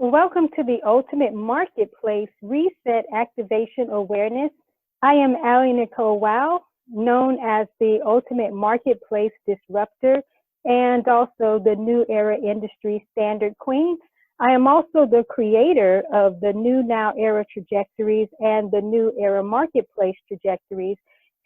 Welcome to the Ultimate Marketplace Reset Activation Awareness. I am AliNICOLE WOW, known as the Ultimate Marketplace Disruptor and also the New Era Industry Standard Queen. I am also the creator of the New Now Era Trajectories and the New Era Marketplace Trajectories.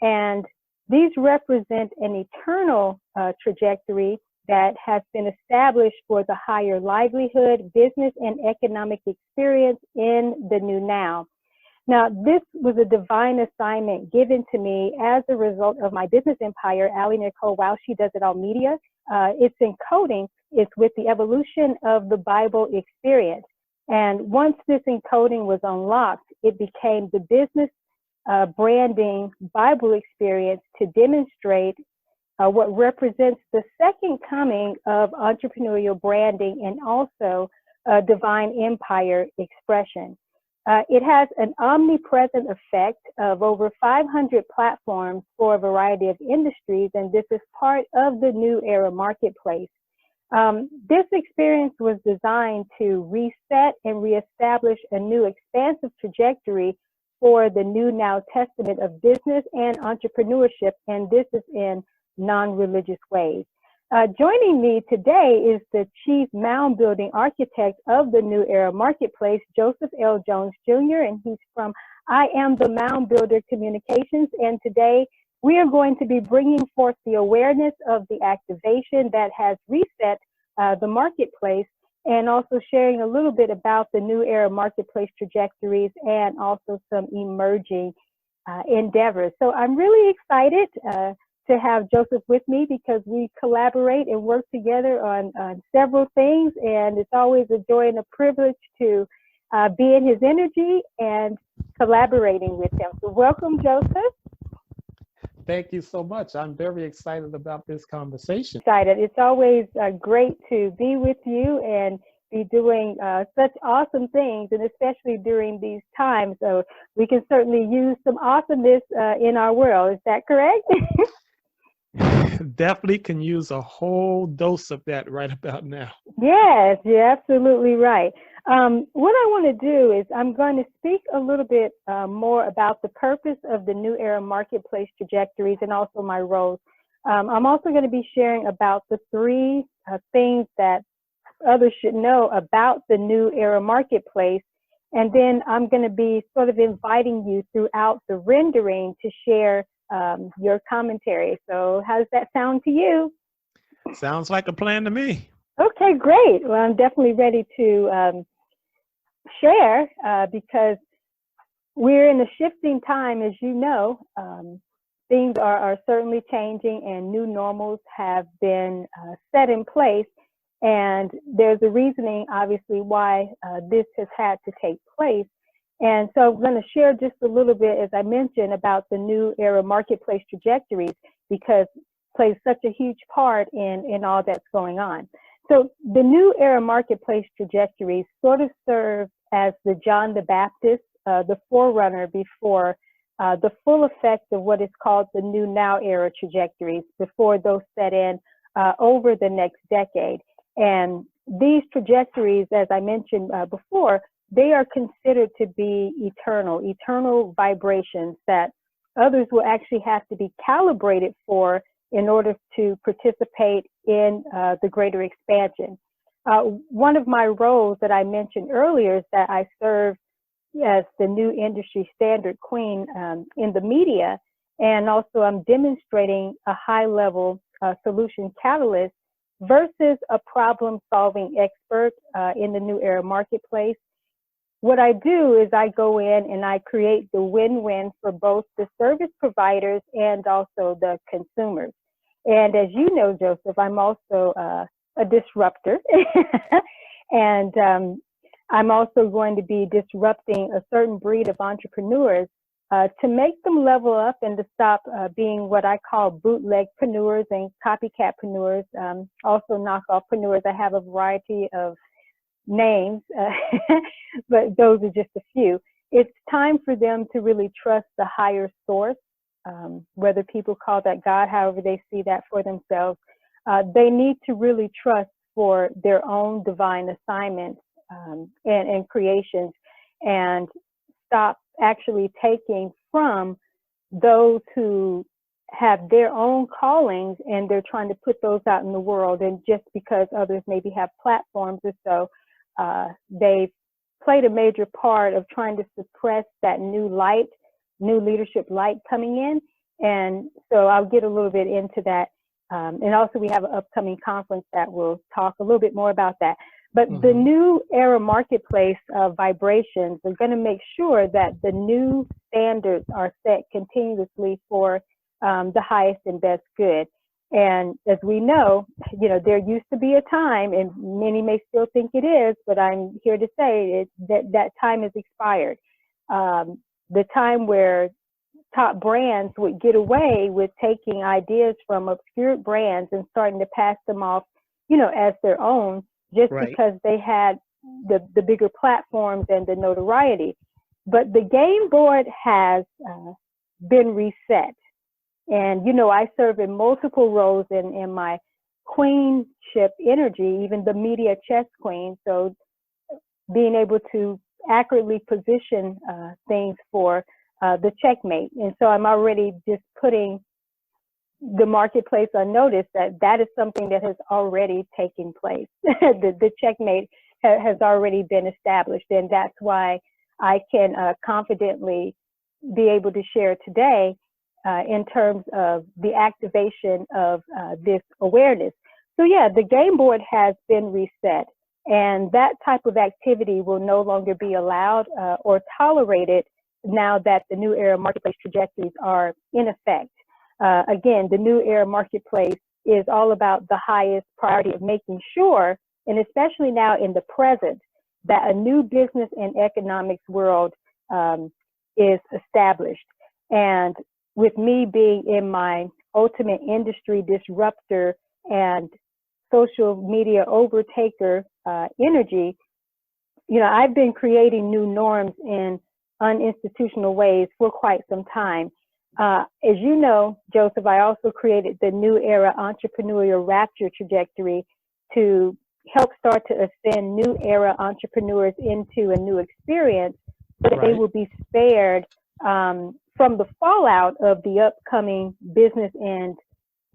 And these represent an eternal trajectory that has been established for the higher livelihood, business, and economic experience in the new now. Now, this was a divine assignment given to me as a result of my business empire, AliNICOLE WOW, She Does It All Media. Its encoding is with the evolution of the Bible experience. And once this encoding was unlocked, it became the business branding Bible experience to demonstrate what represents the second coming of entrepreneurial branding and also divine empire expression. It has an omnipresent effect of over 500 platforms for a variety of industries, and this is part of the New Era Marketplace. This experience was designed to reset and reestablish a new expansive trajectory for the new now testament of business and entrepreneurship, and this is in non-religious ways. Joining me today is the Chief Moundbuilding Architect of the New Era Marketplace, Joseph L. Jones Jr., and he's from I Am the Moundbuilder Communications. And today we are going to be bringing forth the awareness of the activation that has reset the marketplace, and also sharing a little bit about the New Era Marketplace trajectories and also some emerging endeavors. So I'm really excited to have Joseph with me because we collaborate and work together on several things, and it's always a joy and a privilege to be in his energy and collaborating with him. So welcome, Joseph. Thank you so much. I'm very excited about this conversation. Excited. It's always great to be with you and be doing such awesome things, and especially during these times. So we can certainly use some awesomeness in our world. Is that correct? Definitely can use a whole dose of that right about now. Yes, you're absolutely right. What I want to do is I'm going to speak a little bit more about the purpose of the New Era Marketplace Trajectories and also my roles. I'm also going to be sharing about the three things that others should know about the New Era Marketplace. And then I'm going to be sort of inviting you throughout the rendering to share your commentary. So how does that sound to you? Sounds like a plan to me. Okay, great. Well, I'm definitely ready to share because we're in a shifting time, as you know. Things are certainly changing, and new normals have been set in place. And there's a reasoning, obviously, why this has had to take place. And so I'm going to share just a little bit, as I mentioned, about the New Era Marketplace Trajectories, because it plays such a huge part in all that's going on. So the New Era Marketplace Trajectories sort of serve as the John the Baptist, the forerunner before the full effect of what is called the New Now Era Trajectories, before those set in over the next decade. And these trajectories, as I mentioned before, they are considered to be eternal vibrations that others will actually have to be calibrated for in order to participate in the greater expansion. One of my roles that I mentioned earlier is that I serve as the new industry standard queen in the media, and also I'm demonstrating a high-level solution catalyst versus a problem-solving expert in the New Era Marketplace. What I do is I go in and I create the win-win for both the service providers and also the consumers. And as you know, Joseph, I'm also a disruptor. And I'm also going to be disrupting a certain breed of entrepreneurs to make them level up and to stop being what I call bootlegpreneurs and copycatpreneurs, also knockoffpreneurs. I have a variety of names, but those are just a few. It's time for them to really trust the higher source, whether people call that God, however they see that for themselves. They need to really trust for their own divine assignments and creations, and stop actually taking from those who have their own callings and they're trying to put those out in the world. And just because others maybe have platforms or so, they've played a major part of trying to suppress that new light, new leadership light coming in. And so I'll get a little bit into that. And also we have an upcoming conference that will talk a little bit more about that. But the new Era Marketplace vibrations are going to make sure that the new standards are set continuously for the highest and best good. And as we know, there used to be a time, and many may still think it is, but I'm here to say that time has expired. The time where top brands would get away with taking ideas from obscure brands and starting to pass them off, as their own, just because they had the bigger platforms and the notoriety. But the game board has been reset. And, I serve in multiple roles in my queenship energy, even the media chess queen. So being able to accurately position things for the checkmate. And so I'm already just putting the marketplace on notice that is something that has already taken place. The checkmate has already been established. And that's why I can confidently be able to share today in terms of the activation of this awareness. So yeah, the game board has been reset, and that type of activity will no longer be allowed or tolerated now that the new Era Marketplace trajectories are in effect. Again, the new Era Marketplace is all about the highest priority of making sure, and especially now in the present, that a new business and economics world is established. And with me being in my ultimate industry disruptor and social media overtaker energy, I've been creating new norms in uninstitutional ways for quite some time. As you know, Joseph, I also created the New Era Entrepreneurial Rapture Trajectory to help start to ascend new era entrepreneurs into a new experience so that they will be spared from the fallout of the upcoming business and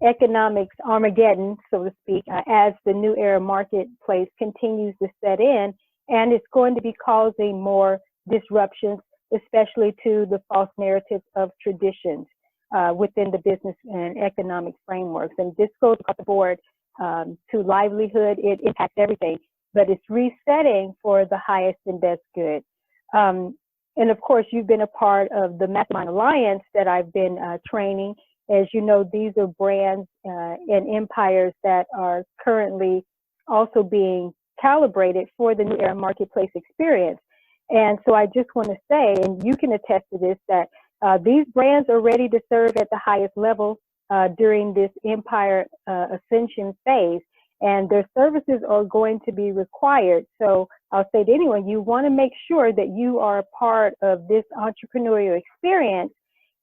economics Armageddon, so to speak, as the new Era Marketplace continues to set in, and it's going to be causing more disruptions, especially to the false narratives of traditions within the business and economic frameworks. And this goes across the board to livelihood. It impacts everything, but it's resetting for the highest and best good. And of course, you've been a part of the Mastermind Alliance that I've been training. As you know, these are brands and empires that are currently also being calibrated for the new Era Marketplace experience. And so I just want to say, and you can attest to this, that these brands are ready to serve at the highest level during this empire ascension phase, and their services are going to be required. So I'll say to anyone, you want to make sure that you are a part of this entrepreneurial experience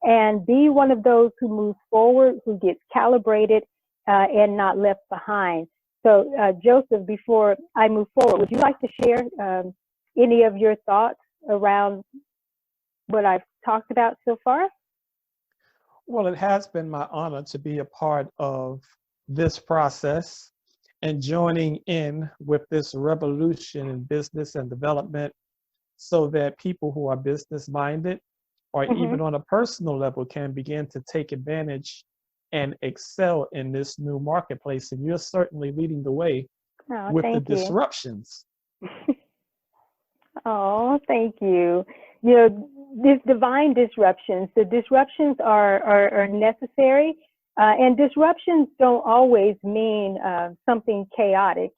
and be one of those who moves forward, who gets calibrated and not left behind. So Joseph, before I move forward, would you like to share any of your thoughts around what I've talked about so far? Well, it has been my honor to be a part of this process and joining in with this revolution in business and development so that people who are business minded or even on a personal level can begin to take advantage and excel in this new marketplace. And you're certainly leading the way with the disruptions. Oh, thank you. These divine disruptions, the disruptions are necessary, and disruptions don't always mean something chaotic.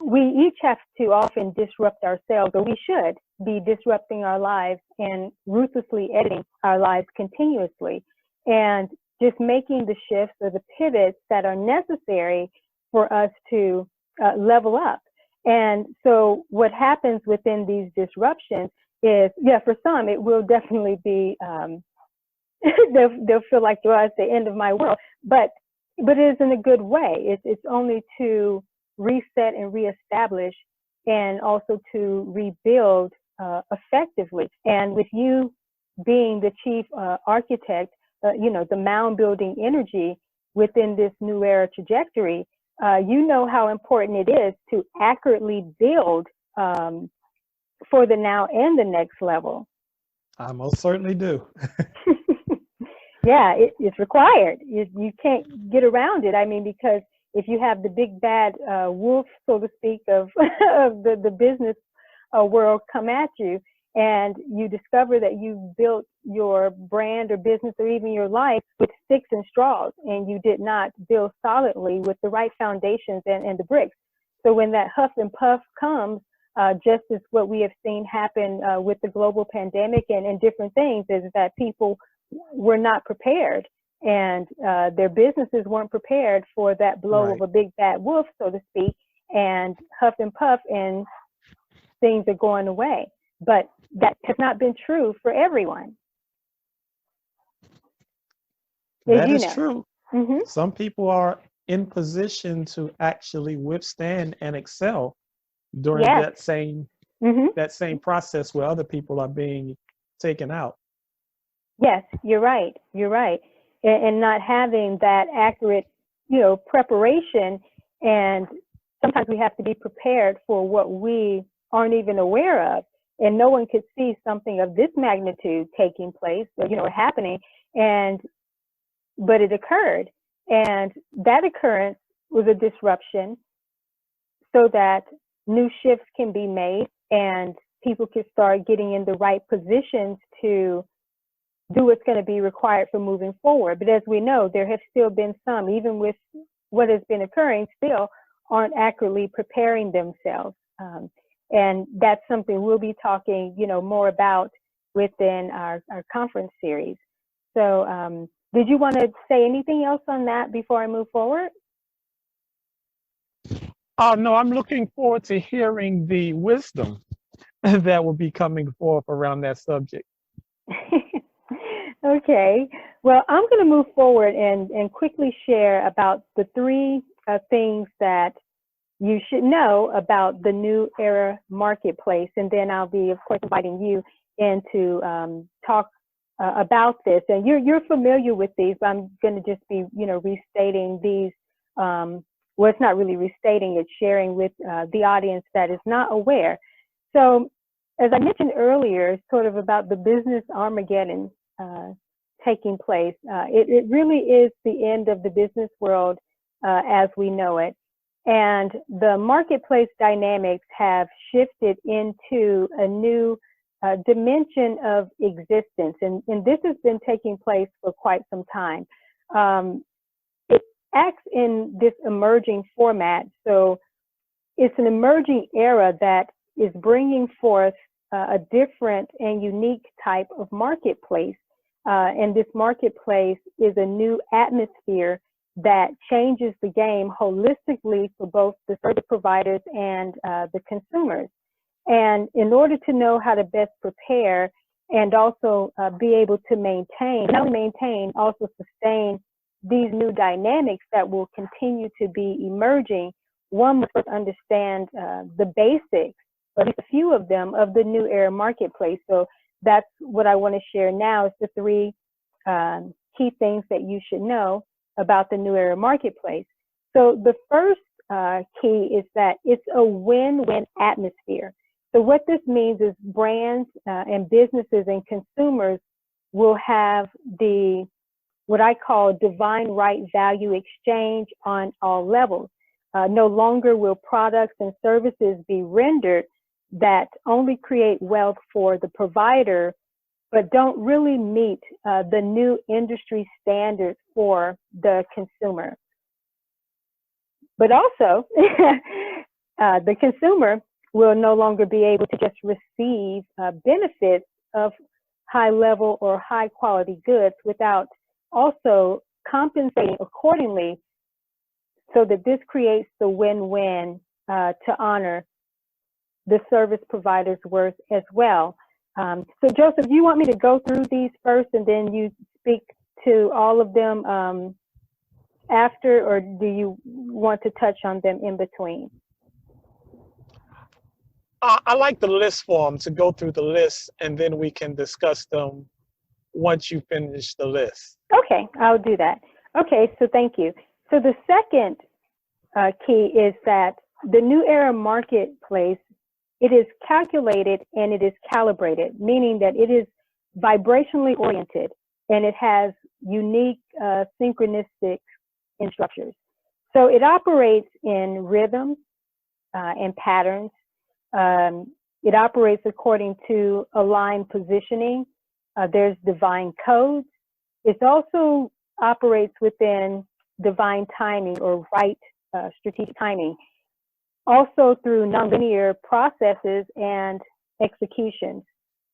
We each have to often disrupt ourselves, or we should be disrupting our lives and ruthlessly editing our lives continuously, and just making the shifts or the pivots that are necessary for us to level up. And so what happens within these disruptions is, for some, it will definitely be, they'll feel like, well, it's the end of my world, but it is in a good way. It's only to reset and reestablish and also to rebuild effectively. And with you being the chief architect, you know, the mound building energy within this new era trajectory, you know how important it is to accurately build for the now and the next level. I most certainly do. Yeah, it's required. You can't get around it. I mean, because if you have the big bad wolf, so to speak, of of the business world come at you, and you discover that you've built your brand or business or even your life with sticks and straws, and you did not build solidly with the right foundations and the bricks. So when that huff and puff comes, just as what we have seen happen with the global pandemic and different things, is that people were not prepared, and their businesses weren't prepared for that blow Right. of a big bad wolf, so to speak, and huff and puff, and things are going away. But that has not been true for everyone. That is true. Mm-hmm. Some people are in position to actually withstand and excel during Yes. that same Mm-hmm. that same process where other people are being taken out. Yes, you're right. You're right. And not having that accurate, you know, preparation, and sometimes we have to be prepared for what we aren't even aware of, and no one could see something of this magnitude taking place, or, you know, happening, but it occurred, and that occurrence was a disruption, so that new shifts can be made and people can start getting in the right positions to do what's going to be required for moving forward. But as we know, there have still been some, even with what has been occurring, still aren't accurately preparing themselves. And that's something we'll be talking, you know, more about within our conference series. So did you want to say anything else on that before I move forward? Oh, no, I'm looking forward to hearing the wisdom that will be coming forth around that subject. Okay, well, I'm going to move forward and quickly share about the three things that you should know about the new era marketplace, and then I'll be, of course, inviting you in to talk about this. And you're familiar with these, but I'm going to just be, you know, restating these. Well, it's not really restating, it's sharing with the audience that is not aware. So, as I mentioned earlier, sort of about the business Armageddon taking place. It really is the end of the business world as we know it. And the marketplace dynamics have shifted into a new dimension of existence. And this has been taking place for quite some time. It acts in this emerging format. So it's an emerging era that is bringing forth a different and unique type of marketplace. And this marketplace is a new atmosphere that changes the game holistically for both the service providers and the consumers. And in order to know how to best prepare and also be able to maintain, not only maintain, also sustain these new dynamics that will continue to be emerging, one must understand the basics, or at least a few of them, of the new era marketplace. So that's what I want to share now, is the three key things that you should know about the new era marketplace. So the first key is that it's a win-win atmosphere. So what this means is brands and businesses and consumers will have the, what I call, divine right value exchange on all levels. No longer will products and services be rendered that only create wealth for the provider, but don't really meet the new industry standards for the consumer. But also, the consumer will no longer be able to just receive benefits of high level or high quality goods without also compensating accordingly, so that this creates the win-win to honor the service provider's worth as well. So Joseph, do you want me to go through these first and then you speak to all of them after, or do you want to touch on them in between? I like the list form, to go through the list and then we can discuss them once you finish the list. Okay, I'll do that. Okay, so thank you. So the second key is that the New Era Marketplace, it is calculated and it is calibrated, meaning that it is vibrationally oriented and it has unique synchronistic structures. So it operates in rhythms and patterns. It operates according to aligned positioning. There's divine codes. It also operates within divine timing or right strategic timing. Also through nonlinear processes and executions.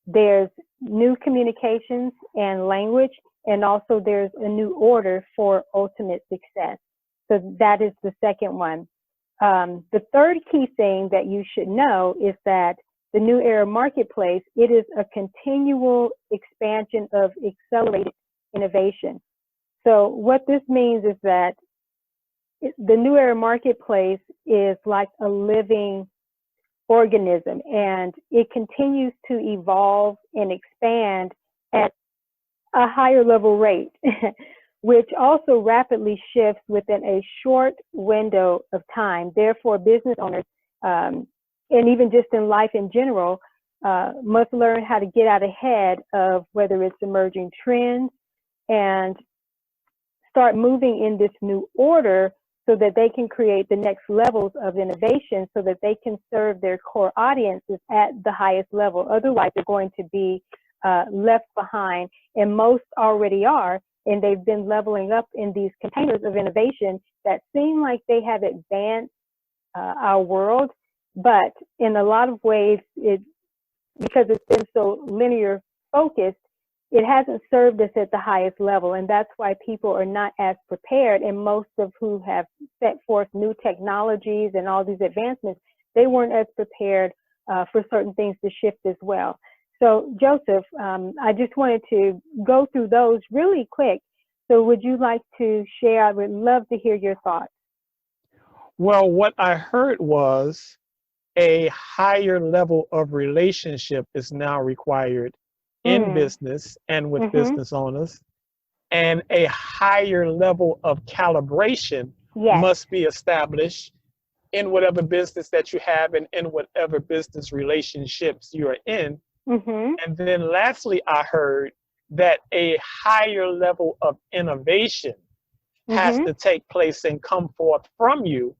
There's new communications and language, and also there's a new order for ultimate success. So that is the second one. The third key thing that you should know is that the New Era Marketplace, it is a continual expansion of accelerated innovation. So what this means is that the New Era Marketplace is like a living organism, and it continues to evolve and expand at a higher level rate, which also rapidly shifts within a short window of time. Therefore, business owners, and even just in life in general, must learn how to get out ahead of whether it's emerging trends and start moving in this new order so that they can create the next levels of innovation so that they can serve their core audiences at the highest level. Otherwise, they're going to be left behind, and most already are, and they've been leveling up in these containers of innovation that seem like they have advanced our world, but in a lot of ways, because it's been so linear focused, it hasn't served us at the highest level, and that's why people are not as prepared, and most of who have set forth new technologies and all these advancements, they weren't as prepared for certain things to shift as well. So Joseph, I just wanted to go through those really quick. So would you like to share? I would love to hear your thoughts. Well, what I heard was a higher level of relationship is now required in business and with business owners, and a higher level of calibration must be established in whatever business that you have and in whatever business relationships you're in. And then lastly, I heard that a higher level of innovation has to take place and come forth from you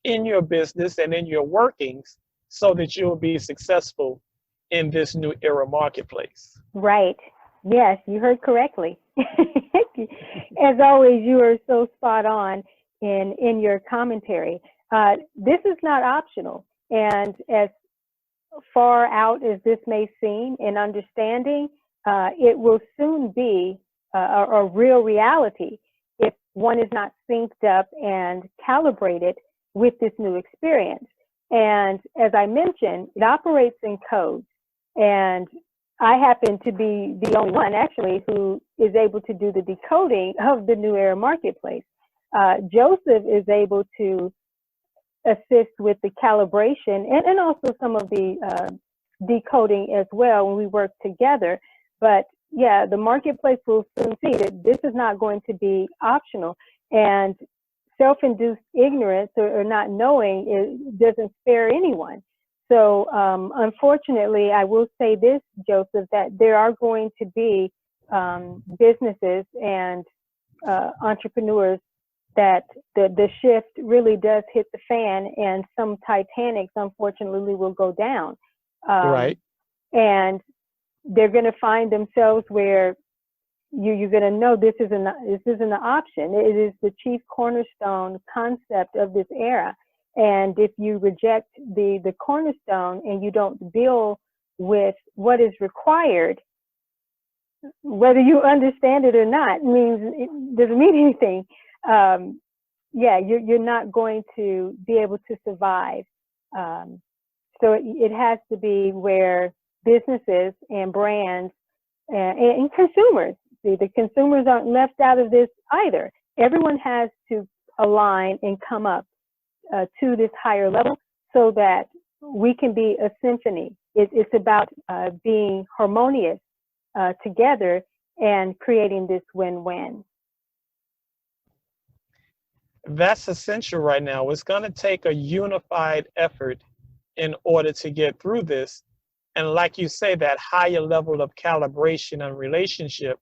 in your business and in your workings so that you'll be successful in this new era marketplace. Right. Yes, you heard correctly. As always, you are so spot on in your commentary. This is not optional. And as far out as this may seem in understanding, it will soon be a real reality if one is not synced up and calibrated with this new experience. And as I mentioned, it operates in codes. And I happen to be the only one actually who is able to do the decoding of the New Era Marketplace. Joseph is able to assist with the calibration and also some of the decoding as well when we work together. But yeah, the marketplace will soon see that this is not going to be optional, and self-induced ignorance or not knowing, it doesn't spare anyone. So unfortunately, I will say this, Joseph, that there are going to be businesses and entrepreneurs that the shift really does hit the fan, and some Titanics, unfortunately, will go down. Right. And they're going to find themselves where you're going to know this isn't an option. It is the chief cornerstone concept of this era. And if you reject the cornerstone and you don't deal with what is required, whether you understand it or not, it doesn't mean anything. Yeah, you're not going to be able to survive. So it has to be where businesses and brands and consumers, see, the consumers aren't left out of this either. Everyone has to align and come up to this higher level so that we can be a symphony. It's about being harmonious together and creating this win-win. That's essential right now. It's going to take a unified effort in order to get through this. And like you say, that higher level of calibration and relationship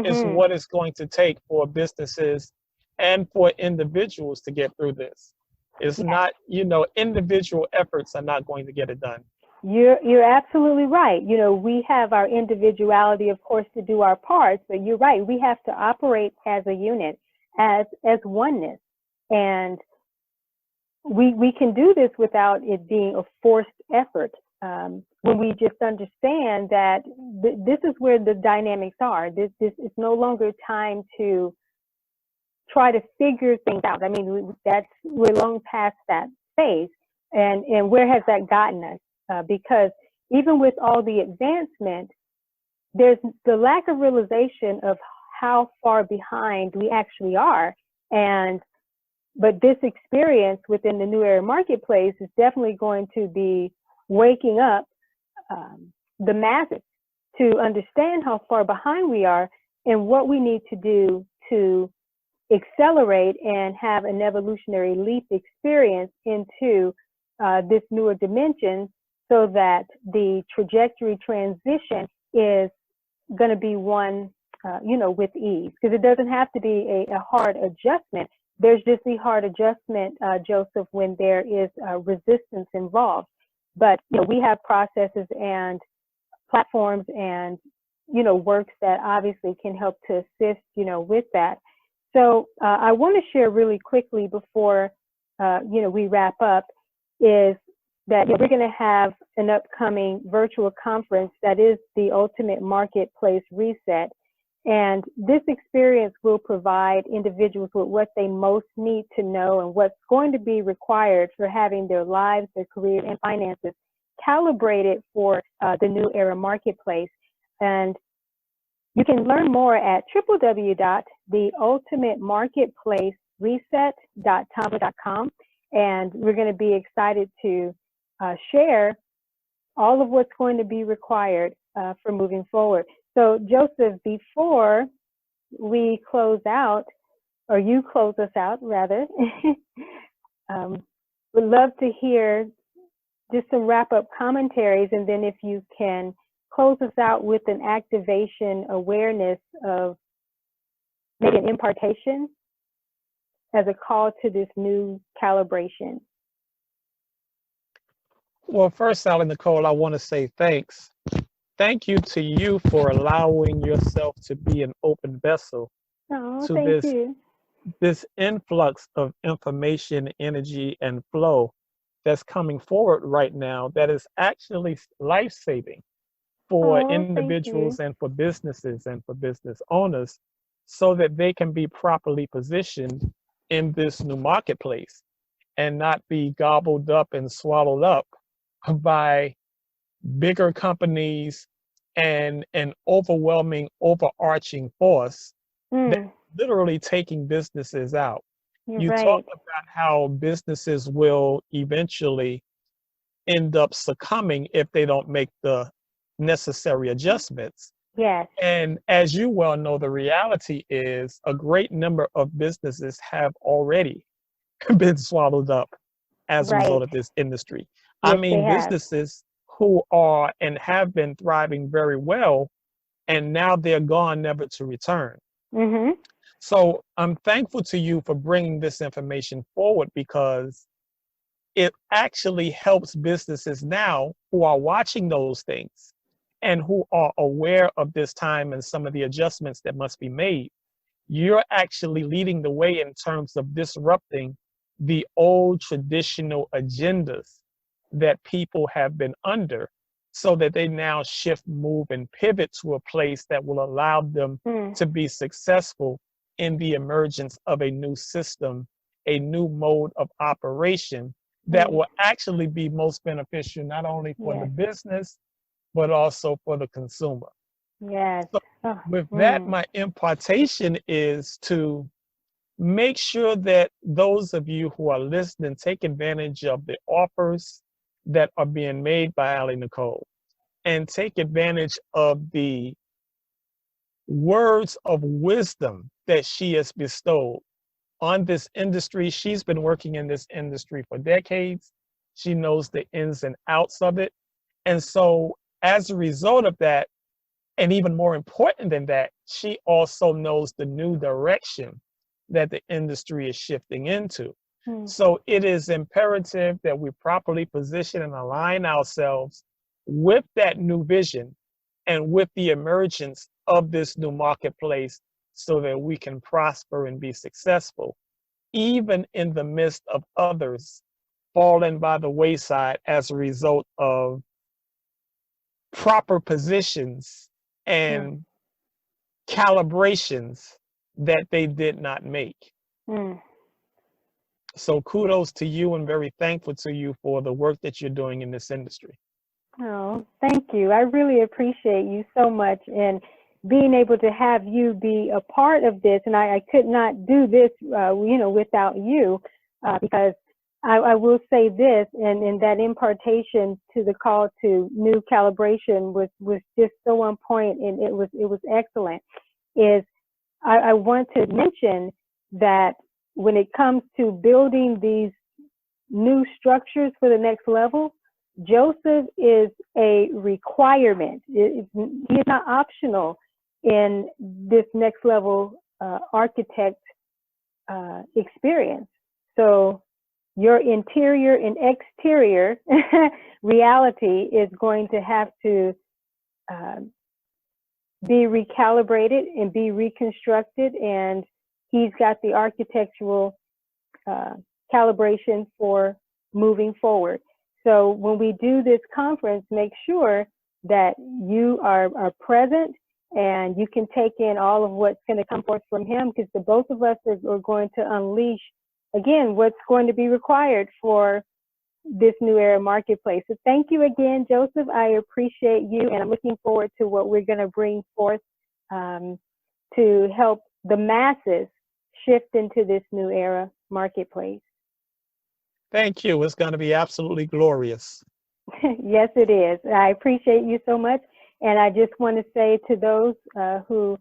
is what it's going to take for businesses and for individuals to get through this. It's not, individual efforts are not going to get it done. You're absolutely right. We have our individuality, of course, to do our parts, but you're right. We have to operate as a unit, as oneness. And we can do this without it being a forced effort. When we just understand that this is where the dynamics are. This is no longer time to try to figure things out. I mean, we're long past that phase. And where has that gotten us? Because even with all the advancement, there's the lack of realization of how far behind we actually are. But this experience within the new Era Marketplace is definitely going to be waking up the masses to understand how far behind we are and what we need to do to accelerate and have an evolutionary leap experience into this newer dimension, so that the trajectory transition is going to be one, with ease. Because it doesn't have to be a hard adjustment. There's just the hard adjustment, Joseph, when there is resistance involved. But we have processes and platforms and works that obviously can help to assist with that. So I want to share really quickly before we wrap up is that we're going to have an upcoming virtual conference that is the Ultimate Marketplace Reset. And this experience will provide individuals with what they most need to know and what's going to be required for having their lives, their career, and finances calibrated for the new Era Marketplace. And you can learn more at www.theultimatemarketplacereset.tumblr.com. And we're going to be excited to share all of what's going to be required for moving forward. So, Joseph, before we close out, or you close us out, rather, would love to hear just some wrap-up commentaries, and then if you can close us out with an activation awareness of maybe an impartation as a call to this new calibration. Well, first, AliNICOLE, I want to say thanks. Thank you to you for allowing yourself to be an open vessel to this influx of information, energy, and flow that's coming forward right now that is actually life-saving for individuals and for businesses and for business owners, so that they can be properly positioned in this new marketplace and not be gobbled up and swallowed up by bigger companies and an overwhelming, overarching force that's literally taking businesses out. You talked about how businesses will eventually end up succumbing if they don't make the necessary adjustments. Yes. And as you well know, the reality is a great number of businesses have already been swallowed up as a result of this industry. Yes, I mean, businesses who are and have been thriving very well, and now they're gone, never to return. So I'm thankful to you for bringing this information forward, because it actually helps businesses now who are watching those things and who are aware of this time and some of the adjustments that must be made. You're actually leading the way in terms of disrupting the old traditional agendas that people have been under, so that they now shift, move, and pivot to a place that will allow them to be successful in the emergence of a new system, a new mode of operation that will actually be most beneficial not only for the business, but also for the consumer. Yes. So with that, my impartation is to make sure that those of you who are listening take advantage of the offers that are being made by AliNICOLE and take advantage of the words of wisdom that she has bestowed on this industry. She's been working in this industry for decades. She knows the ins and outs of it. And so as a result of that, and even more important than that, she also knows the new direction that the industry is shifting into. So it is imperative that we properly position and align ourselves with that new vision and with the emergence of this new marketplace so that we can prosper and be successful, even in the midst of others falling by the wayside as a result of proper positions and calibrations that they did not make. So kudos to you, and very thankful to you for the work that you're doing in this industry. Oh, thank you. I really appreciate you so much, and being able to have you be a part of this. And I could not do this, without you, because I will say this, and that impartation to the call to new calibration was just so on point, and it was excellent. I want to mention that when it comes to building these new structures for the next level, Joseph is a requirement. He is not optional in this next level architect experience. So your interior and exterior reality is going to have to be recalibrated and be reconstructed, and he's got the architectural calibration for moving forward. So when we do this conference, make sure that you are present and you can take in all of what's going to come forth from him, because the both of us are going to unleash, again, what's going to be required for this new era marketplace. So thank you again, Joseph. I appreciate you, and I'm looking forward to what we're going to bring forth to help the masses shift into this new era marketplace. Thank you. It's going to be absolutely glorious. Yes, it is. I appreciate you so much. And I just want to say to those who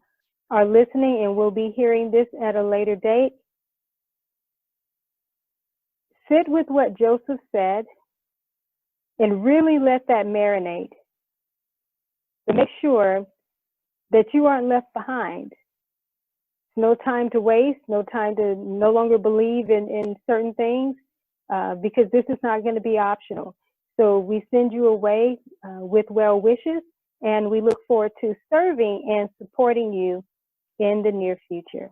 are listening and will be hearing this at a later date, sit with what Joseph said and really let that marinate. To make sure that you aren't left behind. No time to waste, no time to no longer believe in certain things, because this is not going to be optional. So we send you away with well wishes, and we look forward to serving and supporting you in the near future.